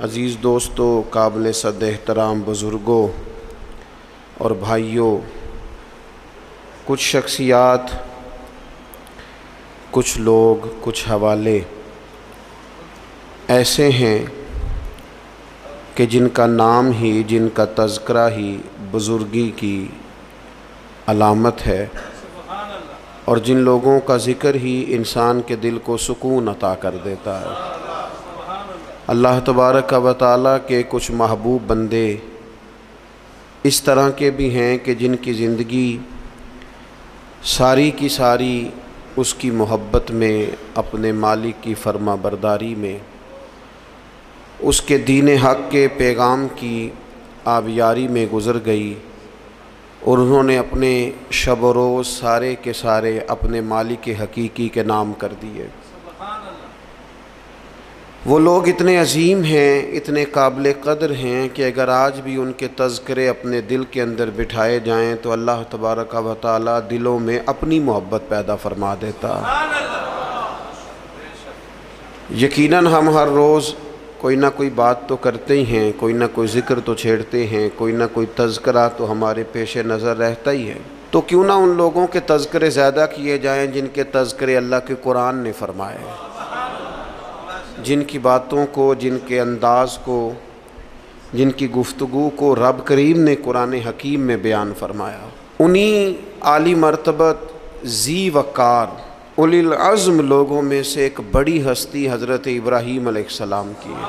अज़ीज़ दोस्तों, काबिल सद एहतराम बुज़ुर्गों और भाइयों, कुछ शख्सियात, कुछ लोग, कुछ हवाले ऐसे हैं कि जिनका नाम ही, जिनका तज़किरा ही बुज़ुर्गी की अलामत है और जिन लोगों का ज़िक्र ही इंसान के दिल को सुकून अता कर देता है। अल्लाह तबारक व तआला के कुछ महबूब बंदे इस तरह के भी हैं कि जिनकी ज़िंदगी सारी की सारी उसकी मोहब्बत में, अपने मालिक की फर्मा बरदारी में, उसके दीन हक़ के पैगाम की आबियारी में गुज़र गई और उन्होंने अपने शब व रोज़ सारे के सारे अपने मालिक हकीकी के नाम कर दिए। वो लोग इतने अजीम हैं, इतने काबिल क़द्र हैं कि अगर आज भी उनके तज़किरे अपने दिल के अंदर बिठाए जाएं तो अल्लाह तबारक व तआला दिलों में अपनी मोहब्बत पैदा फरमा देता। यकीनन हम हर रोज़ कोई ना कोई बात तो करते ही हैं, कोई ना कोई ज़िक्र तो छेड़ते हैं, कोई ना कोई तज़किरा तो हमारे पेश नज़र रहता ही है। तो क्यों ना उन लोगों के तज़किरे ज़्यादा किए जाएँ जिनके तज़किरे अल्लाह के कुरान ने फ़रमाए, जिनकी बातों को, जिनके अंदाज़ को, जिनकी गुफ्तगू को रब करीम ने कुरान हकीम में बयान फरमाया। उन्हीं आली मर्तबत ज़ी वक़ार उलिल अज़्म लोगों में से एक बड़ी हस्ती हज़रत इब्राहीम अलैहिस्सलाम की है।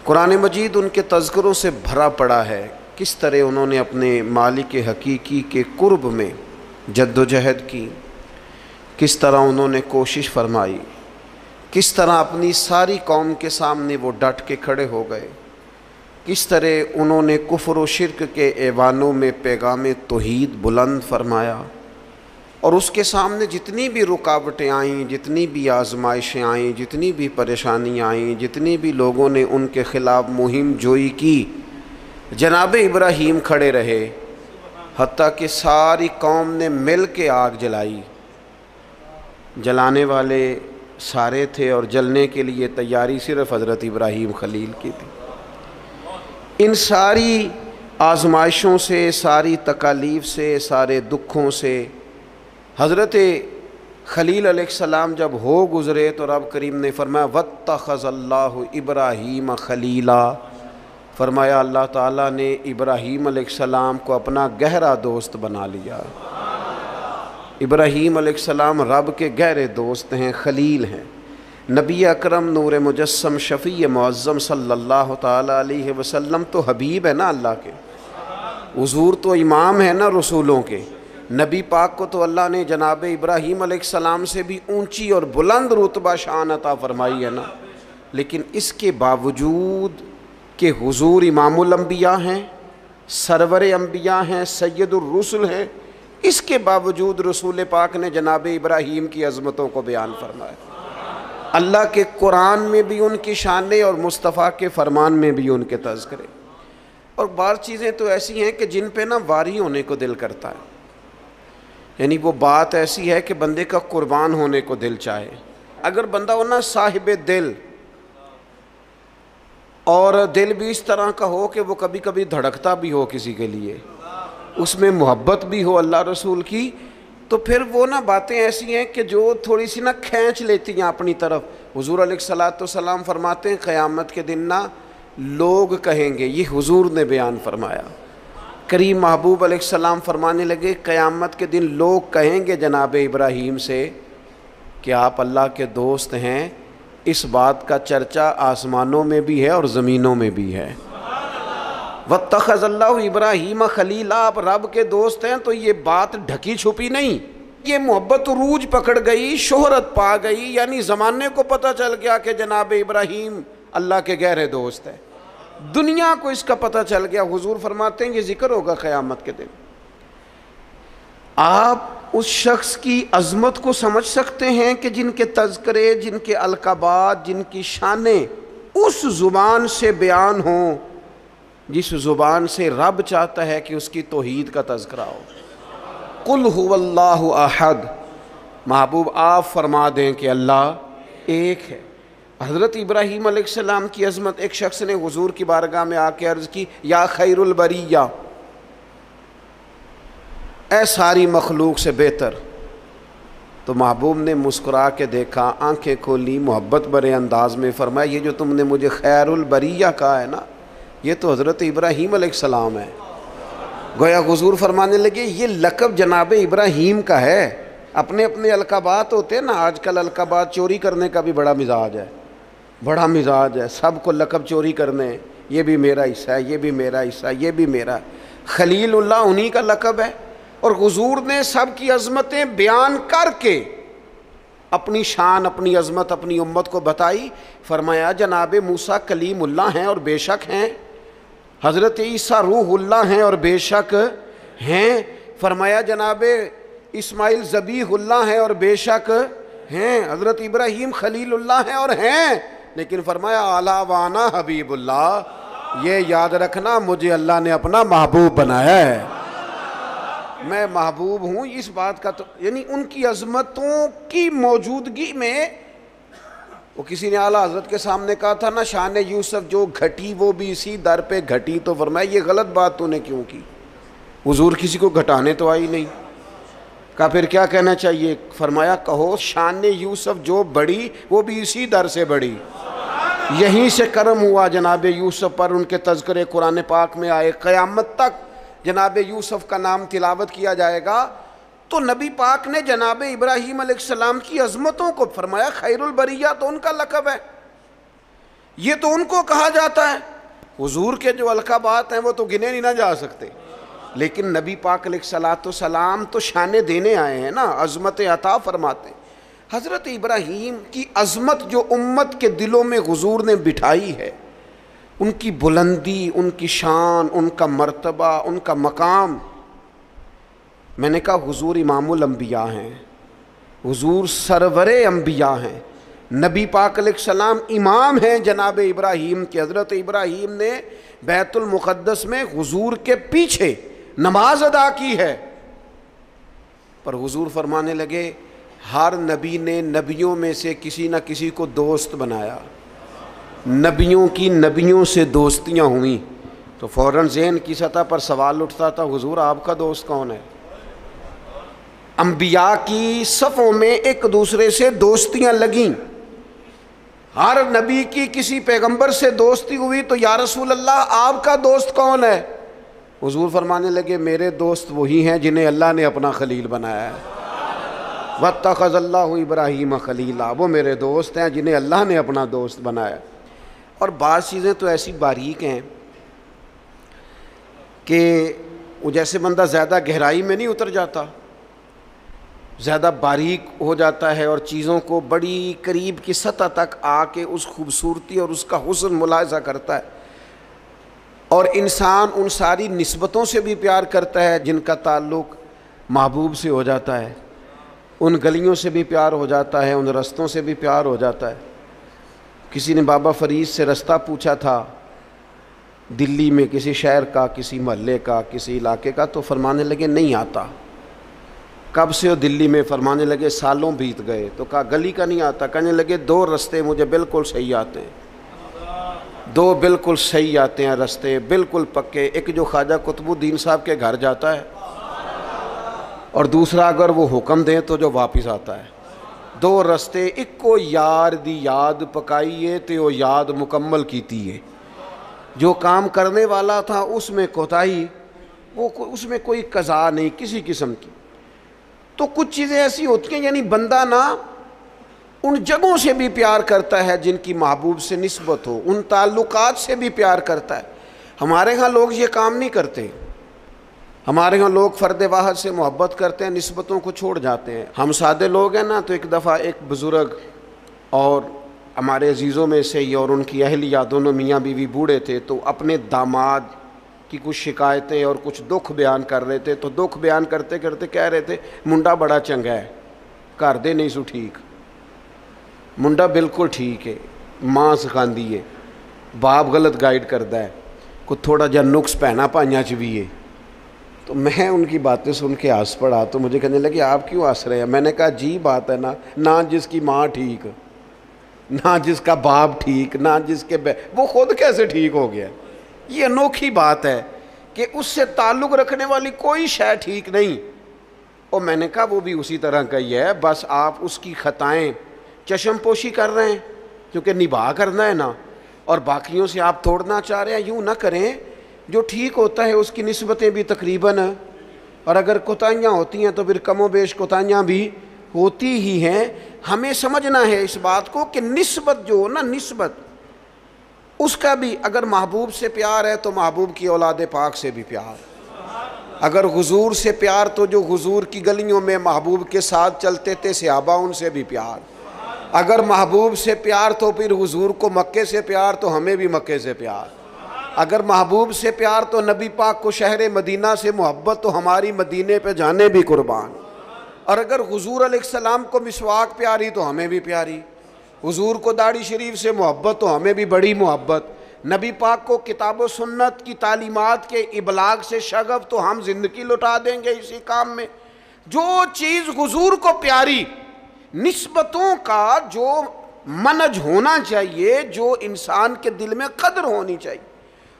कुरान मजीद उनके तज़किरों से भरा पड़ा है, किस तरह उन्होंने अपने मालिक हकीकी के कुर्ब में जद्दोजहद की, किस तरह उन्होंने कोशिश फरमाई, किस तरह अपनी सारी कौम के सामने वो डट के खड़े हो गए, किस तरह उन्होंने कुफ्र व शिर्क के ऐवानों में पैगाम तौहीद बुलंद फरमाया और उसके सामने जितनी भी रुकावटें आईं, जितनी भी आजमाइशें आईं, जितनी भी परेशानियाँ आईं, जितनी भी लोगों ने उनके ख़िलाफ़ मुहिम जोई की, जनाब इब्राहीम खड़े रहे, हत्ता कि सारी कौम ने मिल के आग जलाई। जलाने वाले सारे थे और जलने के लिए तैयारी सिर्फ़ हज़रत इब्राहीम खलील की थी। इन सारी आजमाइशों से, सारी तकालीफ़ से, सारे दुखों से हज़रत खलील अलैहिस्सलाम जब हो गुज़रे तो रब करीम ने फरमाया वत्तख़ज़ल्लाहु इब्राहीम खलीला, फरमाया अल्लाह ताला ने इब्राहीम अलैहिस्सलाम को अपना गहरा दोस्त बना लिया। इब्राहीम अलैहिस्सलाम रब के गहरे दोस्त हैं, खलील हैं। नबी अकरम नूर मुजस्सम शफ़ी मुअज़्ज़म सल्लल्लाहु ताला अलैहि वसल्लम तो हबीब है ना अल्लाह के, हुज़ूर तो इमाम है ना रसूलों के। नबी पाक को तो अल्लाह ने जनाब इब्राहीम अलैहिस्सलाम से भी ऊंची और बुलंद रुतबा शान अता फरमाई है ना, लेकिन इसके बावजूद कि हुज़ूर इमामुल अंबिया हैं, सरवर अंबिया हैं, सैयदुर रुसुल हैं, इसके बावजूद रसूल पाक ने जनाब इब्राहीम की अज़मतों को बयान फरमाया। अल्लाह के कुरान में भी उनकी शान और मुस्तफ़ा के फ़रमान में भी उनके तज़किरे। और बार चीज़ें तो ऐसी हैं कि जिन पे ना वारी होने को दिल करता है, यानी वो बात ऐसी है कि बंदे का कुर्बान होने को दिल चाहे। अगर बंदा हो ना साहिब दिल, और दिल भी इस तरह का हो कि वो कभी कभी धड़कता भी हो किसी के लिए, उसमें मोहब्बत भी हो अल्लाह रसूल की, तो फिर वो ना बातें ऐसी हैं कि जो थोड़ी सी ना खींच लेती हैं अपनी तरफ। हुज़ूर अलैहिस्सलातु वस्सलाम फरमाते हैं क़यामत के दिन ना लोग कहेंगे, ये हुज़ूर ने बयान फरमाया, करीम महबूब अलैहिस्सलाम फरमाने लगे क़यामत के दिन लोग कहेंगे जनाब इब्राहीम से कि आप अल्लाह के दोस्त हैं। इस बात का चर्चा आसमानों में भी है और ज़मीनों में भी है। वत्तख़ज़ल्लाहु इब्राहीम खलीला, आप रब के दोस्त हैं, तो ये बात ढकी छुपी नहीं, ये मोहब्बत रूज पकड़ गई, शोहरत पा गई, यानी ज़माने को पता चल गया कि जनाब इब्राहीम अल्लाह के गहरे दोस्त हैं। दुनिया को इसका पता चल गया। हुजूर फरमाते हैं ये जिक्र होगा क़यामत के दिन। आप उस शख्स की अज़मत को समझ सकते हैं कि जिनके तज़किरे, जिनके अलक़ाबात, जिनकी शानें उस ज़ुबान से बयान हों जिस ज़ुबान से रब चाहता है कि उसकी तौहीद का तज़किरा हो। कुल हुवल्लाहु अहद, महबूब आप फरमा दें कि अल्लाह एक है। हज़रत इब्राहीम अलैहिस्सलाम की अज़मत, एक शख्स ने हुजूर की बारगाह में आके अर्ज़ की, या खैरुल बरिया, ए सारी मखलूक से बेहतर। तो महबूब ने मुस्कुरा के देखा, आंखें खोली, मोहब्बत भरे अंदाज में फरमाया, ये जो तुमने मुझे खैरुल बरिया कहा है ना, ये तो हज़रत इब्राहीम अलैहिस्सलाम है। गोया हुजूर फरमाने लगे, ये लक़ब जनाब इब्राहीम का है। अपने अपने अलक़ाबात होते हैं ना, आजकल अलक़ाबात चोरी करने का भी बड़ा मिजाज है, बड़ा मिजाज है, सबको लक़ब चोरी करने, ये भी मेरा हिस्सा है, ये भी मेरा हिस्सा है, ये भी मेरा। खलीलुल्लाह उन्हीं का लक़ब है। और हुजूर ने सब की अज़मतें बयान करके अपनी शान, अपनी अज़मत, अपनी उम्मत को बताई। फरमाया जनाब मूसा कलीमुल्लाह हैं और बेशक हैं, हज़रत ईसा रूहुल्लाह हैं और बेशक हैं। फरमाया जनाब इस्माइल ज़बीहुल्लाह हैं और बेशक हैं, हज़रत इब्राहीम खलीलुल्लाह हैं और हैं। लेकिन फरमाया अला वाना हबीबुल्लाह, ये याद रखना मुझे अल्लाह ने अपना महबूब बनाया है, मैं महबूब हूँ। इस बात का तो यानी उनकी अज़मतों की मौजूदगी में, वो किसी ने आला हज़रत के सामने कहा था ना, शान यूसुफ जो घटी वो भी इसी दर पे घटी। तो फरमाया ये गलत बात तूने क्यों की, हुजूर किसी को घटाने तो आई नहीं। कहा फिर क्या कहना चाहिए? फरमाया कहो शान यूसुफ जो बढ़ी वो भी इसी दर से बढ़ी, यहीं से करम हुआ जनाब यूसुफ पर, उनके तज़किरे कुरान पाक में आए, क़यामत तक जनाब यूसुफ का नाम तिलावत किया जाएगा। तो नबी पाक ने जनाब इब्राहीम अलैहिस्सलाम की अज़मतों को फरमाया खैरुल बरिया, तो उनका लक़ब है, ये तो उनको कहा जाता है। हुजूर के जो अलक़ाबात हैं वो तो गिने नहीं ना जा सकते, लेकिन नबी पाक अलैहिस्सलाम तो शाने देने आए हैं ना, अज़मत अता फरमाते। हज़रत इब्राहीम की अज़मत जो उम्मत के दिलों में हुजूर ने बिठाई है, उनकी बुलंदी, उनकी शान, उनका मर्तबा, उनका मकाम। मैंने कहा हुजूर इमामुल अंबिया हैं, हुजूर सरवरे अंबिया हैं, नबी पाक अलैहिस्सलाम इमाम हैं जनाब इब्राहीम के। हज़रत इब्राहीम ने बैतुल मुक़द्दस में हुजूर के पीछे नमाज अदा की है। पर हुजूर फरमाने लगे हर नबी ने नबियों में से किसी न किसी को दोस्त बनाया, नबियों की नबियों से दोस्तियाँ हुई। तो फ़ौरन ज़हन की सतह पर सवाल उठता था, हुजूर आपका दोस्त कौन है? अंबिया की सफ़ों में एक दूसरे से दोस्तियाँ लगीं, हर नबी की किसी पैगंबर से दोस्ती हुई। तो या रसूल अल्लाह आपका दोस्त कौन है? हुजूर फरमाने लगे मेरे दोस्त वही हैं जिन्हें अल्लाह ने अपना खलील बनाया है। वत्तख़ज़ल्लाहु इब्राहीम खलीला, वो मेरे दोस्त हैं जिन्हें अल्लाह ने अपना दोस्त बनाया। और बाज़ चीज़ें तो ऐसी बारीक हैं कि वो जैसे बंदा ज़्यादा गहराई में नहीं उतर जाता, ज़्यादा बारीक हो जाता है और चीज़ों को बड़ी करीब की सतह तक आके उस खूबसूरती और उसका हुस्न मुलाहिज़ा करता है। और इंसान उन सारी निस्बतों से भी प्यार करता है जिनका ताल्लुक़ महबूब से हो जाता है, उन गलियों से भी प्यार हो जाता है, उन रस्तों से भी प्यार हो जाता है। किसी ने बाबा फरीद से रास्ता पूछा था दिल्ली में किसी शहर का, किसी महल्ले का, किसी इलाके का, तो फरमाने लगे नहीं आता। कब से हो दिल्ली में? फरमाने लगे सालों बीत गए। तो कहा गली का नहीं आता? कहने लगे दो रास्ते मुझे बिल्कुल सही आते हैं, दो बिल्कुल सही आते हैं रास्ते, बिल्कुल पक्के। एक जो ख्वाजा कुतुबुद्दीन साहब के घर जाता है, और दूसरा अगर वो हुक्म दें तो जो वापस आता है। दो रास्ते, एक को यार दी याद पकाइए तो वो याद मुकम्मल कीती है। जो काम करने वाला था उसमें कोताही, वो उसमें कोई कज़ा नहीं किसी किस्म की। तो कुछ चीज़ें ऐसी होती हैं यानी बंदा ना उन जगहों से भी प्यार करता है जिनकी महबूब से निस्बत हो, उन ताल्लुकात से भी प्यार करता है। हमारे यहाँ लोग ये काम नहीं करते, हमारे यहाँ लोग फ़र्द वाहद से मोहब्बत करते हैं, निस्बतों को छोड़ जाते हैं। हम सादे लोग हैं ना। तो एक दफ़ा एक बुज़ुर्ग और हमारे अजीज़ों में से ही और उनकी अहलिया दोनों मियाँ बीवी बूढ़े थे, तो अपने दामाद की कुछ शिकायतें और कुछ दुख बयान कर रहे थे। तो दुख बयान करते करते कह रहे थे मुंडा बड़ा चंगा है, घर दे नहीं सो ठीक, मुंडा बिल्कुल ठीक है, माँ सिखाती है, बाप गलत गाइड करता है, कुछ थोड़ा जहा नुक्स भैना भाइयों च भी है। तो मैं उनकी बातें सुन के हंस पड़ा। तो मुझे कहने लगे आप क्यों हंस रहे हैं? मैंने कहा जी बात है ना, ना जिसकी माँ ठीक ना जिसका बाप ठीक, ना जिसके वो खुद कैसे ठीक हो गया। ये अनोखी बात है कि उससे ताल्लुक़ रखने वाली कोई शय ठीक नहीं। और मैंने कहा वो भी उसी तरह का ही है, बस आप उसकी ख़ताएँ चश्मपोशी कर रहे हैं क्योंकि निभा करना है ना, और बाकियों से आप तोड़ना चाह रहे हैं। यूँ ना करें, जो ठीक होता है उसकी निस्बतें भी तकरीबन, और अगर कोताहियाँ होती हैं तो फिर कमोबेश कोताहियाँ भी होती ही हैं। हमें समझना है इस बात को कि निस्बत जो हो ना, निस्बत उसका भी, अगर महबूब से प्यार है तो महबूब की औलाद पाक से भी प्यार, अगर हुजूर से प्यार तो जो हुजूर की गलियों में महबूब के साथ चलते थे सहाबा उनसे भी प्यार, अगर महबूब से प्यार तो फिर हुजूर को मक्के से प्यार तो हमें भी मक्के से प्यार, अगर महबूब से प्यार तो नबी पाक को शहर मदीना से मोहब्बत तो हमारी मदीने पे जाने भी कुर्बान, और अगर हुजूर अलैहिस्सलाम को मिसवाक प्यारी तो हमें भी प्यारी, हुजूर को दाढ़ी शरीफ से मोहब्बत तो हमें भी बड़ी मोहब्बत, नबी पाक को किताब व सुन्नत की तालीमात के इबलाग से शगफ तो हम ज़िंदगी लुटा देंगे इसी काम में। जो चीज़ हुजूर को प्यारी, निस्बतों का जो मनज होना चाहिए, जो इंसान के दिल में कदर होनी चाहिए,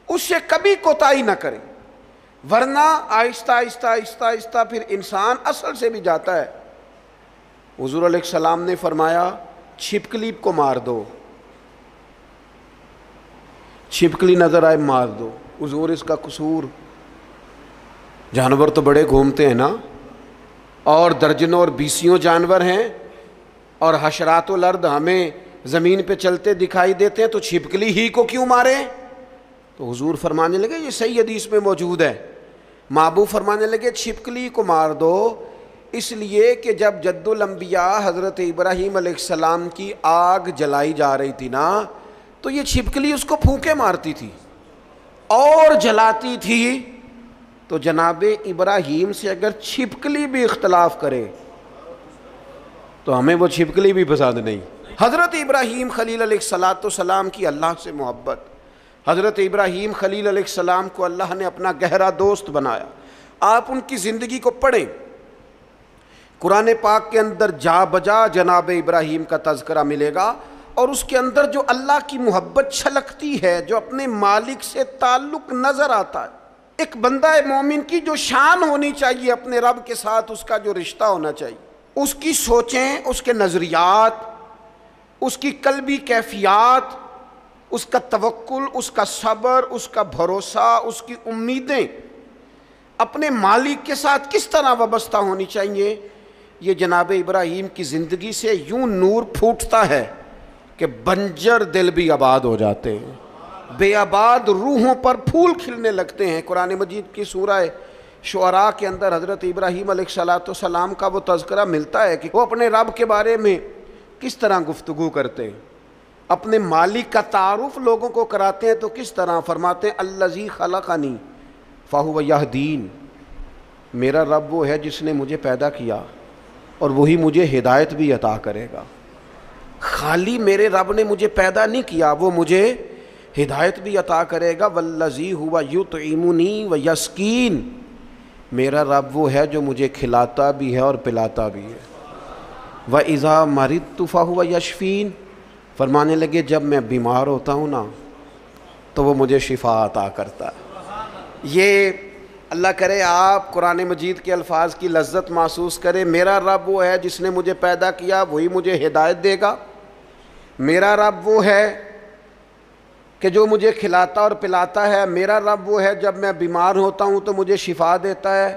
उससे कभी कोताही ना करें, वरना आहिस्ता आहिस्ता आहिस्ता आहिस्ता फिर इंसान असल से भी जाता है। हुजूर अलैहिस्सलाम ने फरमाया छिपकली को मार दो, छिपकली नजर आए मार दो। हुजूर इसका कसूर, जानवर तो बड़े घूमते हैं ना, और दर्जनों और बीसियों जानवर हैं, और हशरातुल अर्द हमें ज़मीन पे चलते दिखाई देते हैं, तो छिपकली ही को क्यों मारे? तो हुजूर फरमाने लगे, ये सही हदीस में मौजूद है, महबूब फरमाने लगे छिपकली को मार दो, इसलिए कि जब जद्दुल अंबिया हज़रत इब्राहीम अलैहिस्सलाम की आग जलाई जा रही थी ना, तो ये छिपकली उसको फूंके मारती थी और जलाती थी। तो जनाबे इब्राहीम से अगर छिपकली भी इख्तलाफ करे तो हमें वो छिपकली भी पसंद नहीं। हज़रत इब्राहीम खलील अलैहिस्सलाम की अल्लाह से मोहब्बत, हज़रत इब्राहीम खलील अलैहिस्सलाम को अल्लाह ने अपना गहरा दोस्त बनाया। आप उनकी ज़िंदगी को पढ़ें, कुरान पाक के अंदर जा बजा जनाब इब्राहीम का तज़किरा मिलेगा, और उसके अंदर जो अल्लाह की मोहब्बत छलकती है, जो अपने मालिक से ताल्लुक़ नज़र आता है। एक बंदा मोमिन की जो शान होनी चाहिए अपने रब के साथ, उसका जो रिश्ता होना चाहिए, उसकी सोचें, उसके नज़रियात, उसकी कल्बी कैफियत, उसका तवक्कुल, उसका सब्र, उसका भरोसा, उसकी उम्मीदें अपने मालिक के साथ किस तरह वाबस्ता होनी चाहिए। ये जनाब इब्राहीम की ज़िंदगी से यूँ नूर फूटता है कि बंजर दिल भी आबाद हो जाते हैं, बेआबाद रूहों पर फूल खिलने लगते हैं। कुरान मजीद की सूरह शुअरा के अंदर हज़रत इब्राहीम अलैहिस्सलाम का वो तज़किरा मिलता है कि वो अपने रब के बारे में किस तरह गुफ्तगू करते हैं, अपने मालिक का तारुफ लोगों को कराते हैं। तो किस तरह फरमाते हैं, अल्लज़ी खलक़नी फ़हुव यहदीन, मेरा रब वो है जिसने मुझे पैदा किया और वही मुझे हिदायत भी अता करेगा। खाली मेरे रब ने मुझे पैदा नहीं किया, वो मुझे हिदायत भी अता करेगा। वल्लज़ी हुवा युतइमुनी व यस्कीन, मेरा रब वो है जो मुझे खिलाता भी है और पिलाता भी है। व इज़ा मरिदतु फ़हुव यशफ़ीन, फरमाने लगे जब मैं बीमार होता हूँ ना तो वो मुझे शिफा अता करता है। ये अल्लाह करे आप कुरान मजीद के अल्फाज की लज्जत महसूस करें। मेरा रब वो है जिसने मुझे पैदा किया, वही मुझे हिदायत देगा। मेरा रब वो है कि जो मुझे खिलाता और पिलाता है। मेरा रब वो है जब मैं बीमार होता हूँ तो मुझे शिफा देता है।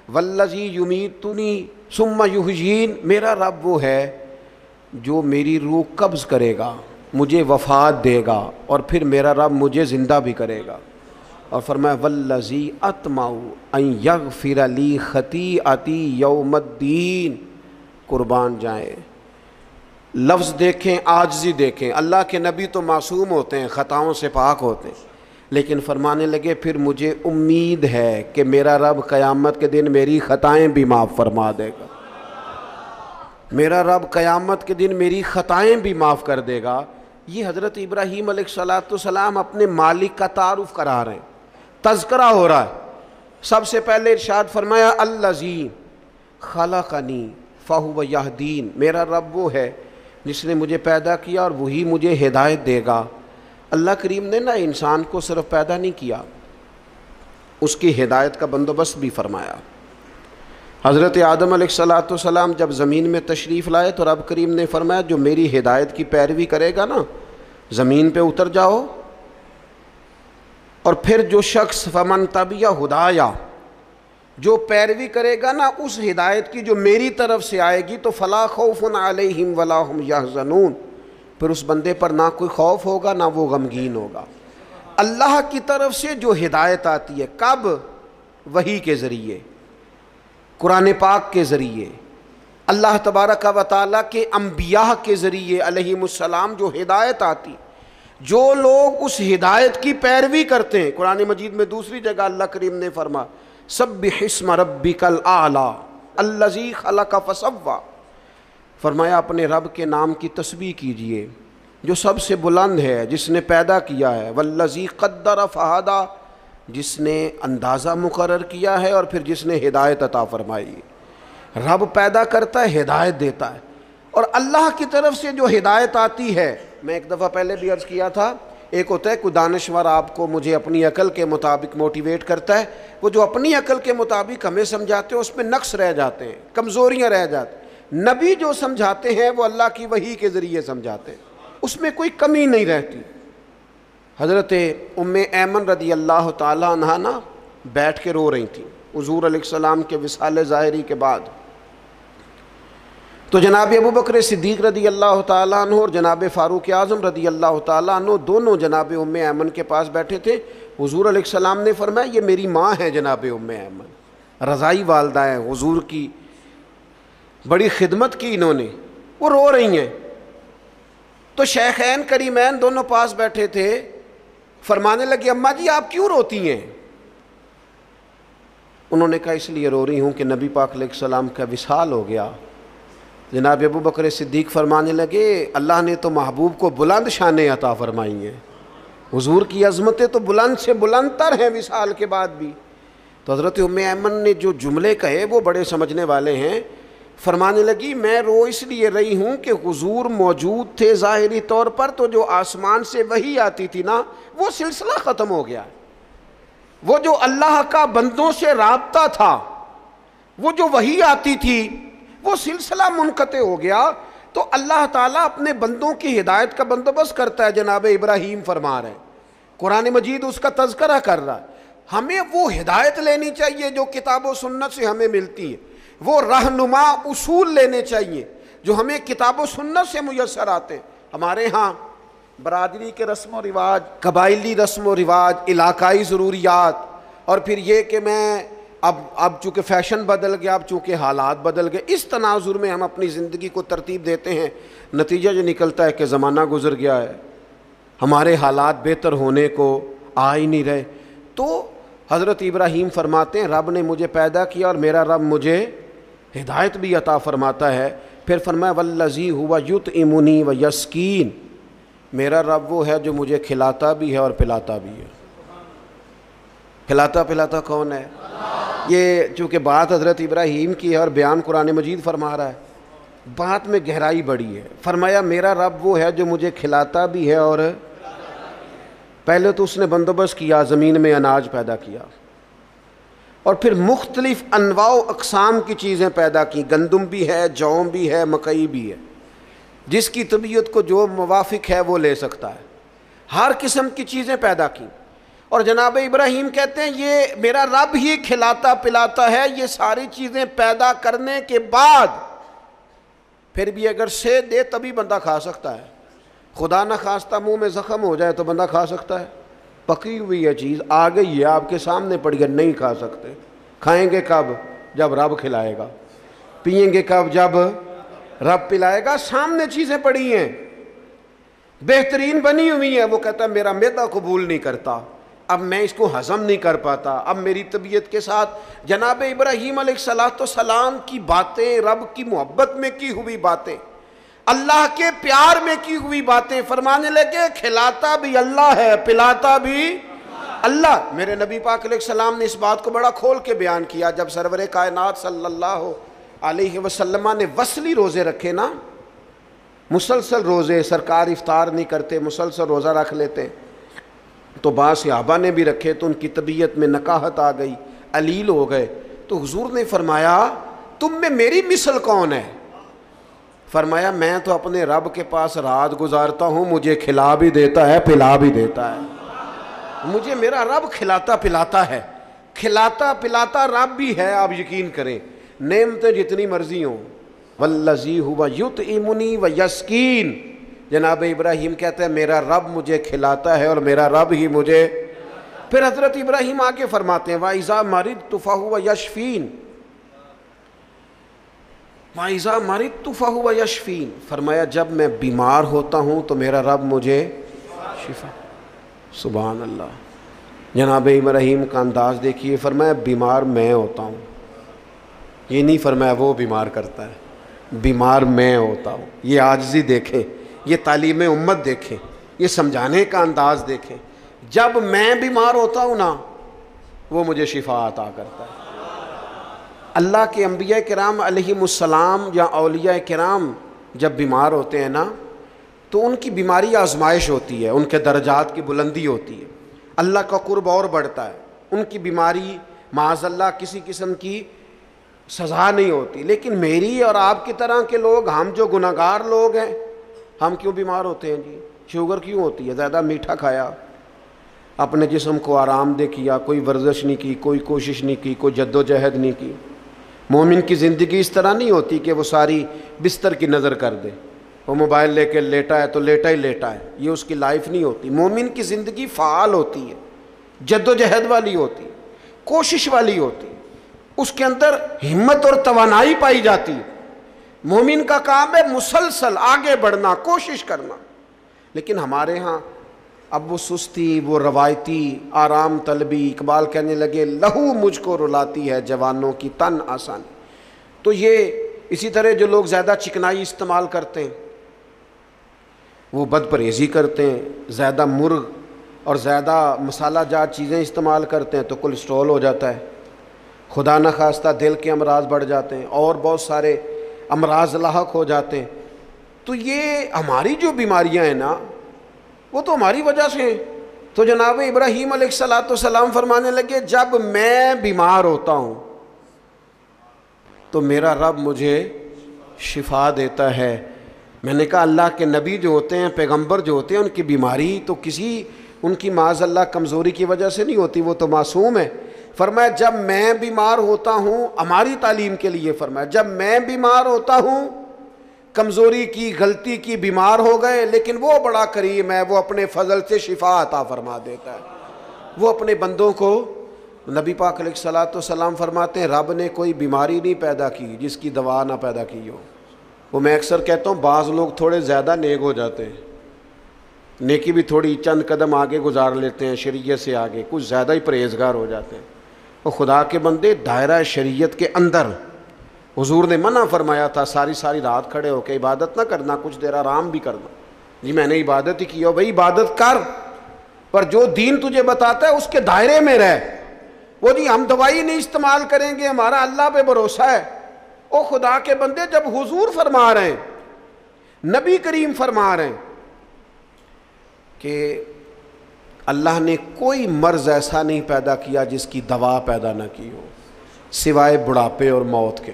वल्लज़ी युमीतुनी सुम्मा युहयीन, मेरा रब वो है जो मेरी रूह कब्ज़ करेगा, मुझे वफ़ात देगा और फिर मेरा रब मुझे ज़िंदा भी करेगा। और फरमाया वल्लज़ी अतमाउ अन यग़फ़िर ली ख़तीअती यौमद्दीन, कुर्बान जाए। लफ्ज़ देखें, आजिज़ी देखें। अल्लाह के नबी तो मासूम होते हैं, ख़ताओं से पाक होते हैं, लेकिन फरमाने लगे फिर मुझे उम्मीद है कि मेरा रब क़यामत के दिन मेरी ख़ताएँ भी माफ़ फरमा देगा। मेरा रब क़यामत के दिन मेरी ख़ताएँ भी माफ़ कर देगा। ये हज़रत इब्राहीम अलैहिस्सलाम अपने मालिक का तारुफ़ करा रहे हैं, तज़किरा हो रहा है। सबसे पहले इरशाद फरमाया अल्लज़ी खलक़नी फ़हुव यहदीन, मेरा रब वो है जिसने मुझे पैदा किया और वही मुझे हिदायत देगा। अल्लाह करीम ने ना इंसान को सिर्फ पैदा नहीं किया, उसकी हिदायत का बंदोबस्त भी फरमाया। हज़रत आदम अलैहिस्सलाम जब ज़मीन में तशरीफ़ लाए तो रब करीम ने फरमाया जो मेरी हिदायत की पैरवी करेगा ना, ज़मीन पे उतर जाओ, और फिर जो शख्स फमन तबिया हुदाया, जो पैरवी करेगा ना उस हिदायत की जो मेरी तरफ से आएगी, तो फ़ला खौफ़ुन अलैहिम वला हुम यहज़नून, फिर उस बंदे पर ना कोई खौफ होगा ना वो गमगीन होगा। अल्लाह की तरफ से जो हिदायत आती है, कब? वही के ज़रिए, कुरान पाक के ज़रिए, अल्लाह तबारक व तआला के अंबिया के ज़रिए अलैहिमुस्सलाम जो हिदायत आती, जो लोग उस हिदायत की पैरवी करते हैं। कुरान मजीद में दूसरी जगह अल्लाह करीम ने फरमा सब्बिहिस्म रब्बिकल आला अल्लज़ी खलक़ फसव्वा, फरमाया अपने रब के नाम की तस्बीह कीजिए जो सबसे बुलंद है, जिसने पैदा किया है, वल्लज़ी क़द्दर फ़हदा, जिसने अंदाज़ा मुकर्रर किया है और फिर जिसने हिदायत अता फरमाई। रब पैदा करता है, हिदायत देता है, और अल्लाह की तरफ से जो हिदायत आती है, मैं एक दफ़ा पहले भी अर्ज़ किया था, एक होता है कोई दानिश्वर आपको मुझे अपनी अकल के मुताबिक मोटिवेट करता है, वो जो अपनी अकल के मुताबिक हमें समझाते हैं उसमें नक्स रह जाते हैं, कमज़ोरियाँ रह जाती हैं। नबी जो समझाते हैं वो अल्लाह की वही के ज़रिए समझाते हैं, उसमें कोई कमी नहीं रहती। हज़रत उम्मे ऐमन रदी अल्लाह ताला अन्हा ना बैठ के रो रही थी हुज़ूर अलैहिस्सलाम के विसाल ज़ाहिरी के बाद। तो जनाब अबू बकर सिद्दीक़ रदी अल्लाह ताला अन्हु और जनाब फ़ारूक आज़म रदी अल्लाह ताला अन्हु दोनों जनाब उम्मे ऐमन के पास बैठे थे। हुज़ूर अलैहिस्सलाम ने फरमाया ये मेरी माँ है जनाब उम्मे ऐमन, रज़ाई वालदा है, हुज़ूर की बड़ी खिदमत की इन्होंने, वो रो रही हैं। तो शेखैन करीमैन दोनों पास बैठे थे, फरमाने लगी अम्मा जी आप क्यों रोती हैं? उन्होंने कहा इसलिए रो रही हूँ कि नबी पाक अलैहिस्सलाम का विसाल हो गया। जनाब अबू बकर सिद्दीक़ फरमाने लगे अल्लाह ने तो महबूब को बुलंद शानें अता फरमाई हैं, हुज़ूर की अज़मतें तो बुलंद से बुलंदतर हैं विसाल के बाद भी। तो हज़रत उम्मे ऐमन ने जो जुमले कहे वो बड़े समझने वाले हैं। फरमाने लगी मैं रो इसलिए रही हूँ कि हुज़ूर मौजूद थे ज़ाहिरी तौर पर, तो जो आसमान से वही आती थी ना वो सिलसिला ख़त्म हो गया। वो जो अल्लाह का बंदों से राब्ता था, वो जो वही आती थी, वो सिलसिला मुनक़ते हो गया। तो अल्लाह ताला अपने बंदों की हिदायत का बंदोबस्त करता है। जनाब इब्राहीम फरमा रहे हैं, कुरान मजीद उसका तज़किरा कर रहा है। हमें वो हिदायत लेनी चाहिए जो किताब व सुन्नत से हमें मिलती है, वो रहनुमा उसूल लेने चाहिए जो हमें किताब व सुन्नत से मुयस्सर आते हैं। हमारे यहाँ बरादरी के रस्म व रिवाज, कबायली रस्म व रिवाज, इलाकाई ज़रूरियात, और फिर ये कि मैं अब चूँकि फ़ैशन बदल गया, अब चूँकि हालात बदल गए, इस तनाजुर में हम अपनी ज़िंदगी को तरतीब देते हैं। नतीजा जो निकलता है कि ज़माना गुज़र गया है, हमारे हालात बेहतर होने को आ ही नहीं रहे। तो हज़रत इब्राहीम फरमाते हैं रब ने मुझे पैदा किया और मेरा रब मुझे हिदायत भी अता फरमाता है। फिर फरमाया वल्लज़ी हुवा युतइमुनी व यस्कीन, मेरा रब वो है जो मुझे खिलाता भी है और पिलाता भी है। खिलाता पिलाता कौन है? ये चूँकि बात हज़रत इब्राहीम की है और बयान कुरान मजीद फरमा रहा है, बात में गहराई बड़ी है। फरमाया मेरा रब वो है जो मुझे खिलाता भी है और पहले तो उसने बंदोबस्त किया, ज़मीन में अनाज पैदा किया और फिर मुख्तलिफ़ अनवाओ अक़साम की चीज़ें पैदा की, गंदम भी है, जौ भी है, मकई भी है, जिसकी तबीयत को जो मुवाफिक है वो ले सकता है। हर किस्म की चीज़ें पैदा की और जनाब इब्राहीम कहते हैं ये मेरा रब ही खिलाता पिलाता है। ये सारी चीज़ें पैदा करने के बाद फिर भी अगर सेध दे तभी बंदा खा सकता है। खुदा न खास्ता मुंह में ज़ख़म हो जाए तो बंदा खा सकता है? पकी हुई है चीज़, आ गई है, आपके सामने पड़ी है, नहीं खा सकते। खाएंगे कब? जब रब खिलाएगा। पिएंगे कब? जब रब पिलाएगा। सामने चीज़ें पड़ी हैं, बेहतरीन बनी हुई हैं। वो कहता है मेरा मैदा कबूल नहीं करता, अब मैं इसको हज़म नहीं कर पाता। अब मेरी तबीयत के साथ जनाब इब्राहीम अलैहिस्सलाम की बातें, रब की मोहब्बत में की हुई बातें, अल्लाह के प्यार में की हुई बातें, फरमाने लगे खिलाता भी अल्लाह है, पिलाता भी अल्लाह। मेरे नबी पाक अलैहिस्सलाम ने इस बात को बड़ा खोल के बयान किया जब सरवरे कायनात सल्लल्लाहु अलैहि वसल्लम ने वसली रोज़े रखे ना, मुसलसल रोज़े, सरकार इफ्तार नहीं करते, मुसलसल रोज़ा रख लेते। तो बाज़ सहाबा ने भी रखे तो उनकी तबीयत में नकाहत आ गई, अलील हो गए। तो हुजूर ने फरमाया तुम में मेरी मिसल कौन है? फरमाया मैं तो अपने रब के पास रात गुजारता हूँ, मुझे खिला भी देता है पिला भी देता है। मुझे मेरा रब खिलाता पिलाता है, खिलाता पिलाता रब भी है। आप यकीन करें, नेमतें जितनी मर्जी हों, वल्लज़ी हुवा युतइमुनी व यस्कीन, जनाब इब्राहीम कहते हैं मेरा रब मुझे खिलाता है और मेरा रब ही मुझे। फिर हज़रत इब्राहीम आगे फरमाते हैं वाइज़ा मरिदतु फहुव यशफीन, वाइज़ा मरिदतु फहुव यशफीन, फरमाया जब मैं बीमार होता हूँ तो मेरा रब मुझे शिफा। सुभान अल्लाह, जनाब इब्राहीम का अंदाज़ देखिए, फरमाया बीमार मैं होता हूँ, ये नहीं फरमाया वो बीमार करता है, बीमार मैं होता हूँ। ये आजिज़ी देखें, ये तालीम उम्मत देखें, ये समझाने का अंदाज देखें। जब मैं बीमार होता हूँ ना, वो मुझे शिफा अता करता है। अल्लाह के अंबिया किराम अलैहिमुस्सलाम या औलिया किराम जब बीमार होते हैं ना, तो उनकी बीमारी आजमाइश होती है, उनके दर्जात की बुलंदी होती है, अल्लाह का कुर्ब और बढ़ता है। उनकी बीमारी माज़अल्लाह किसी किस्म की सज़ा नहीं होती। लेकिन मेरी और आपकी तरह के लोग, हम जो गुनाहगार लोग हैं, हम क्यों बीमार होते हैं जी? शुगर क्यों होती है? ज़्यादा मीठा खाया, अपने जिस्म को आरामदेह किया, कोई वर्जिश नहीं की, कोई कोशिश नहीं की, कोई जद्दोजहद नहीं की। मोमिन की ज़िंदगी इस तरह नहीं होती कि वो सारी बिस्तर की नज़र कर दे, वो मोबाइल लेके लेटा है तो लेटा ही लेटा है, ये उसकी लाइफ नहीं होती। मोमिन की ज़िंदगी फ़ाल होती है, जद्दोजहद वाली होती है, कोशिश वाली होती है, उसके अंदर हिम्मत और तवानाई पाई जाती है। मोमिन का काम है मुसलसल आगे बढ़ना, कोशिश करना। लेकिन हमारे यहाँ अब वो सुस्ती, वो रवायती आराम तलबी, इकबाल कहने लगे लहू मुझको रुलाती है जवानों की तन आसानी। तो ये इसी तरह जो लोग ज़्यादा चिकनाई इस्तेमाल करते हैं, वो बदपरहेज़ी करते हैं, ज़्यादा मुर्ग और ज़्यादा मसाला जात चीज़ें इस्तेमाल करते हैं तो कोलेस्ट्रॉल हो जाता है, खुदा न खास्ता दिल के अमराज बढ़ जाते हैं और बहुत सारे अमराज लाहक हो जाते हैं। तो ये हमारी जो बीमारियां हैं ना, वो तो हमारी वजह से हैं। तो जनाब इब्राहीम अलैहिस्सलाम फरमाने लगे जब मैं बीमार होता हूँ तो मेरा रब मुझे शिफा देता है। मैंने कहा अल्लाह के नबी जो होते हैं, पैगंबर जो होते हैं, उनकी बीमारी तो किसी उनकी माज़अल्लाह कमज़ोरी की वजह से नहीं होती, वो तो मासूम है। फरमाया जब मैं बीमार होता हूँ, हमारी तालीम के लिए फरमाया जब मैं बीमार होता हूँ, कमज़ोरी की गलती की बीमार हो गए, लेकिन वो बड़ा करीम है, वो अपने फजल से शिफा अता फरमा देता है। वो अपने बंदों को, नबी पाक अलैहिस्सलाम फरमाते हैं रब ने कोई बीमारी नहीं पैदा की जिसकी दवा ना पैदा की हो। वो मैं अक्सर कहता हूँ बाज़ लोग थोड़े ज़्यादा नेक हो जाते हैं, नेकी भी थोड़ी चंद कदम आगे गुजार लेते हैं शरीयत से आगे, कुछ ज़्यादा ही परहेज़गार हो जाते हैं। वो खुदा के बंदे दायरा शरीयत के अंदर, हुजूर ने मना फरमाया था सारी सारी रात खड़े होकर इबादत ना करना, कुछ देर आराम भी करना। जी मैंने इबादत ही की हो, भाई इबादत कर, पर जो दीन तुझे बताता है उसके दायरे में रह। वो जी हम दवाई नहीं इस्तेमाल करेंगे, हमारा अल्लाह पे भरोसा है। ओ खुदा के बंदे, जब हुजूर फरमा रहे हैं, नबी करीम फरमा रहे हैं कि अल्लाह ने कोई मर्ज़ ऐसा नहीं पैदा किया जिसकी दवा पैदा ना की हो, सिवाय बुढ़ापे और मौत के।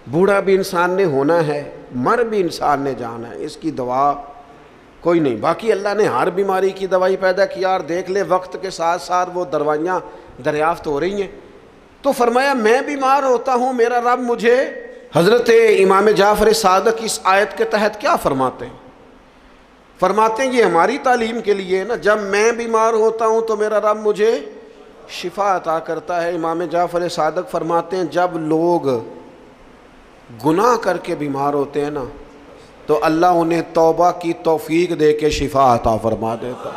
बूढ़ा भी इंसान ने होना है, मर भी इंसान ने जाना है, इसकी दवा कोई नहीं। बाकी अल्लाह ने हर बीमारी की दवाई पैदा किया और देख ले वक्त के साथ साथ वो दवाइयाँ दरियाफ्त हो रही हैं। तो फरमाया मैं बीमार होता हूँ, मेरा रब मुझे। हज़रत इमाम जाफ़र सादिक़ इस आयत के तहत क्या फरमाते हैं? फरमाते हैं ये हमारी तालीम के लिए ना, जब मैं बीमार होता हूँ तो मेरा रब मुझे शिफा अता करता है। इमाम जाफ़र सादिक़ फरमाते हैं जब लोग गुनाह करके बीमार होते हैं ना, तो अल्लाह उन्हें तौबा की तौफीक दे के शिफा अता फरमा देता।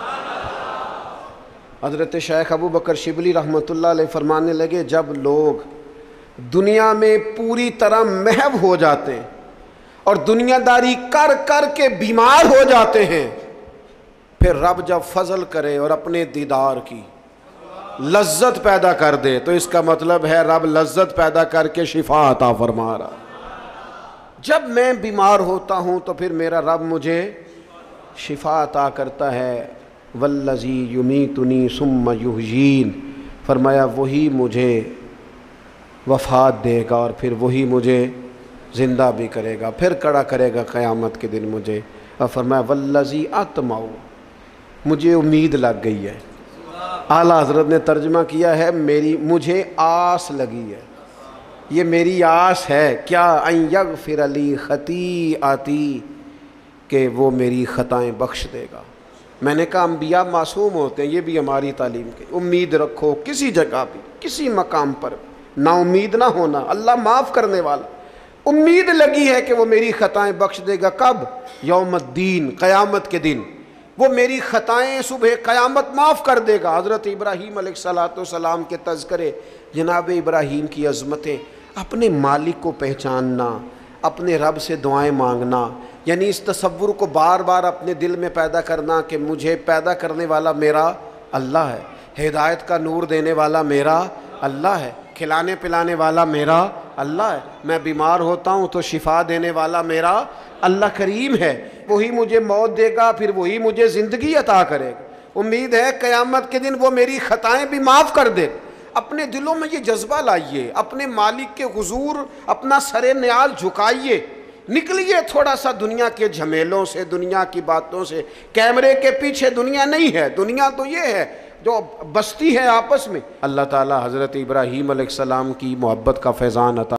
हज़रत शेख अबू बकर शिबली रहमतुल्लाह अलैह फरमाने लगे जब लोग दुनिया में पूरी तरह महव हो जाते हैं और दुनियादारी कर कर के बीमार हो जाते हैं, फिर रब जब फजल करे और अपने दीदार की लज्जत पैदा कर दे, तो इसका मतलब है रब लज्जत पैदा करके शिफा अता फरमा रहा। जब मैं बीमार होता हूँ तो फिर मेरा रब मुझे शिफा अता करता है। वल्लज़ी युमीतुनी सुम्मा युहयीन, फरमाया वही मुझे वफ़ात देगा और फिर वही मुझे ज़िंदा भी करेगा, फिर खड़ा करेगा क़यामत के दिन मुझे। और फरमाया वल्लज़ी अतमाउ, मुझे उम्मीद लग गई है। आला हज़रत ने तर्जमा किया है मुझे आस लगी है, ये मेरी आस है। क्या अन यग़फ़िर ली ख़तीआती, कि वो मेरी ख़ताएँ बख्श देगा। मैंने कहा अम्बिया मासूम होते हैं, ये भी हमारी तालीम की। उम्मीद रखो किसी जगह भी, किसी मकाम पर, ना उम्मीद ना होना। अल्लाह माफ़ करने वाला। उम्मीद लगी है कि वो मेरी ख़ताएँ बख्श देगा। कब? यौमुद्दीन, क़यामत के दिन वो मेरी ख़ताएँ सुबह क़यामत माफ़ कर देगा। हज़रत इब्राहीम अलैहिस्सलाम के तज़किरे, जनाब इब्राहीम की अज़मतें, अपने मालिक को पहचानना, अपने रब से दुआएं मांगना, यानी इस तसव्वुर को बार बार अपने दिल में पैदा करना कि मुझे पैदा करने वाला मेरा अल्लाह है, हिदायत का नूर देने वाला मेरा अल्लाह है, खिलाने पिलाने वाला मेरा अल्लाह है, मैं बीमार होता हूँ तो शिफा देने वाला मेरा अल्लाह करीम है, वही मुझे मौत देगा, फिर वही मुझे ज़िंदगी अता करेगा। उम्मीद है क़यामत के दिन वो मेरी ख़ताएँ भी माफ़ कर दे। अपने दिलों में ये जज्बा लाइए, अपने मालिक के हुजूर अपना सरे न्याल झुकाइए, निकलिए थोड़ा सा दुनिया के झमेलों से, दुनिया की बातों से। कैमरे के पीछे दुनिया नहीं है, दुनिया तो ये है जो बस्ती है आपस में। अल्लाह ताला हज़रत इब्राहीम अलैहिस्सलाम की मोहब्बत का फैज़ान अता